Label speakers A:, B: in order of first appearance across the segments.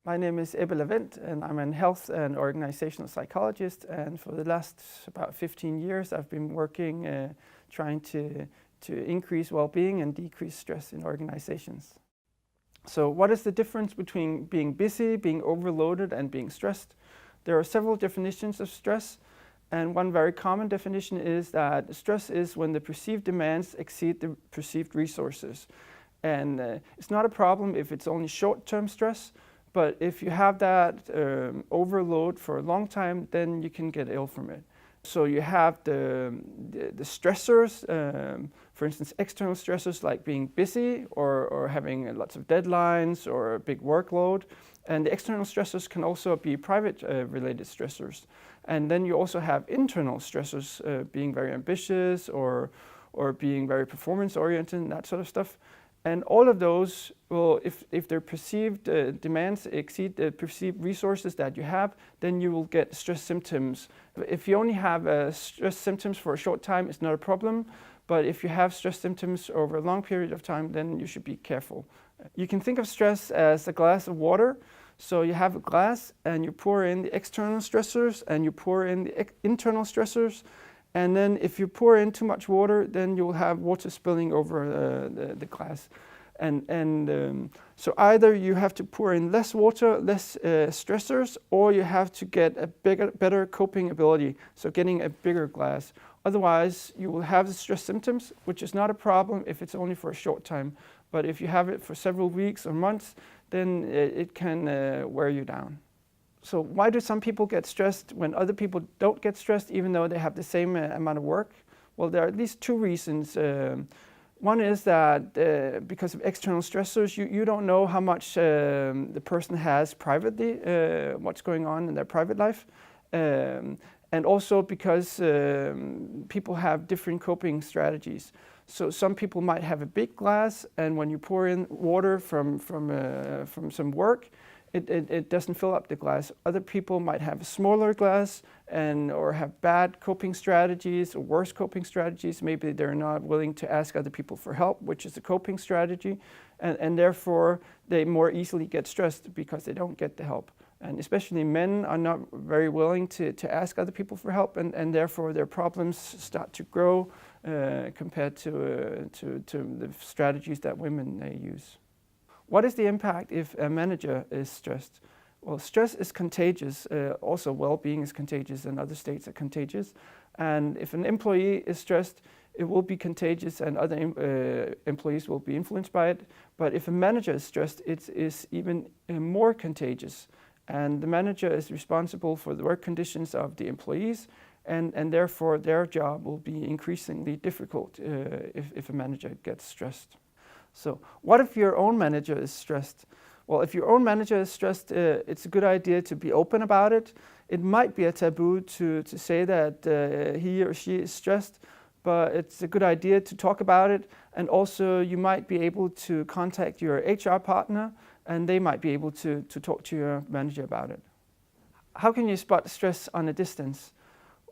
A: My name is Ebbe Lavendt, and I'm a health and organizational psychologist. And for the last about 15 years, I've been working trying to increase well-being and decrease stress in organizations. So what is the difference between being busy, being overloaded, and being stressed? There are several definitions of stress, and one very common definition is that stress is when the perceived demands exceed the perceived resources. And it's not a problem if it's only short-term stress, but if you have that overload for a long time, then you can get ill from it. So you have the stressors, for instance, external stressors like being busy or having lots of deadlines or a big workload. And the external stressors can also be private related stressors. And then you also have internal stressors, being very ambitious or being very performance oriented and that sort of stuff. And all of those will, if their perceived demands exceed the perceived resources that you have, then you will get stress symptoms. If you only have stress symptoms for a short time, it's not a problem. But if you have stress symptoms over a long period of time, then you should be careful. You can think of stress as a glass of water. So you have a glass and you pour in the external stressors and you pour in the internal stressors. And then if you pour in too much water, then you'll have water spilling over the glass. So either you have to pour in less water, less stressors, or you have to get a better coping ability, so getting a bigger glass. Otherwise, you will have the stress symptoms, which is not a problem if it's only for a short time. But if you have it for several weeks or months, then it can wear you down. So why do some people get stressed when other people don't get stressed, even though they have the same amount of work? Well, there are at least two reasons. One is that because of external stressors, you don't know how much the person has privately, what's going on in their private life. And also because people have different coping strategies. So some people might have a big glass, and when you pour in water from some work, it doesn't fill up the glass. Other people might have a smaller glass or have bad coping strategies or worse coping strategies. Maybe they're not willing to ask other people for help, which is a coping strategy. And therefore, they more easily get stressed because they don't get the help. And especially men are not very willing to ask other people for help, and therefore their problems start to grow compared to the strategies that women use. What is the impact if a manager is stressed? Well, stress is contagious. Also, well-being is contagious and other states are contagious. And if an employee is stressed, it will be contagious and other employees will be influenced by it. But if a manager is stressed, it is even more contagious. And the manager is responsible for the work conditions of the employees, and therefore their job will be increasingly difficult if a manager gets stressed. So what if your own manager is stressed? Well, if your own manager is stressed, it's a good idea to be open about it. It might be a taboo to say that he or she is stressed, but it's a good idea to talk about it. And also you might be able to contact your HR partner, and they might be able to talk to your manager about it. How can you spot stress on a distance?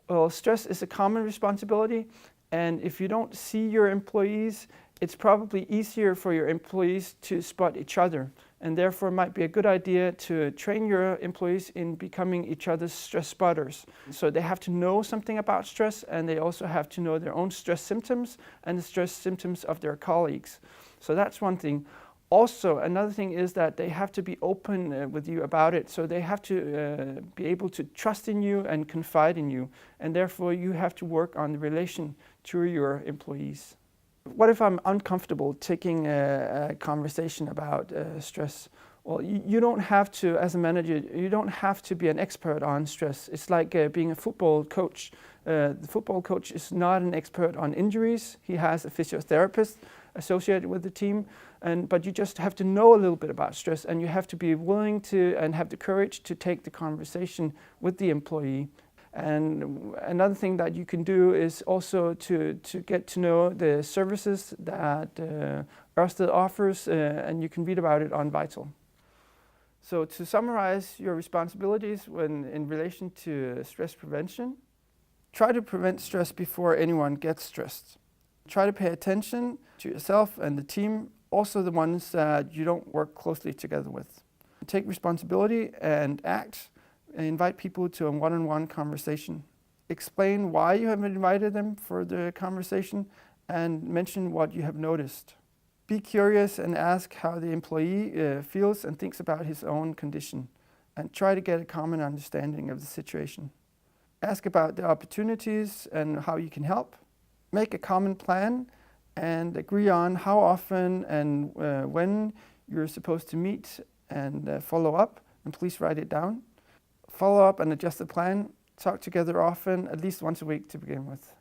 A: Well, stress is a common responsibility, and if you don't see your employees, it's probably easier for your employees to spot each other, and therefore it might be a good idea to train your employees in becoming each other's stress spotters. So they have to know something about stress, and they also have to know their own stress symptoms and the stress symptoms of their colleagues. So that's one thing. Also, another thing is that they have to be open with you about it. So they have to be able to trust in you and confide in you, and therefore you have to work on the relation to your employees. What if I'm uncomfortable taking a conversation about stress? Well, you don't have to, as a manager, you don't have to be an expert on stress. It's like being a football coach. The football coach is not an expert on injuries. He has a physiotherapist associated with the team, but you just have to know a little bit about stress, and you have to be willing to and have the courage to take the conversation with the employee. And another thing that you can do is also to get to know the services that Ørsted offers, and you can read about it on Vital. So to summarize your responsibilities in relation to stress prevention, try to prevent stress before anyone gets stressed. Try to pay attention to yourself and the team, also the ones that you don't work closely together with. Take responsibility and act. Invite people to a one-on-one conversation. Explain why you have invited them for the conversation and mention what you have noticed. Be curious and ask how the employee feels and thinks about his own condition, and try to get a common understanding of the situation. Ask about the opportunities and how you can help. Make a common plan and agree on how often and when you're supposed to meet and follow up, and please write it down. Follow up and adjust the plan. Talk together often, at least once a week to begin with.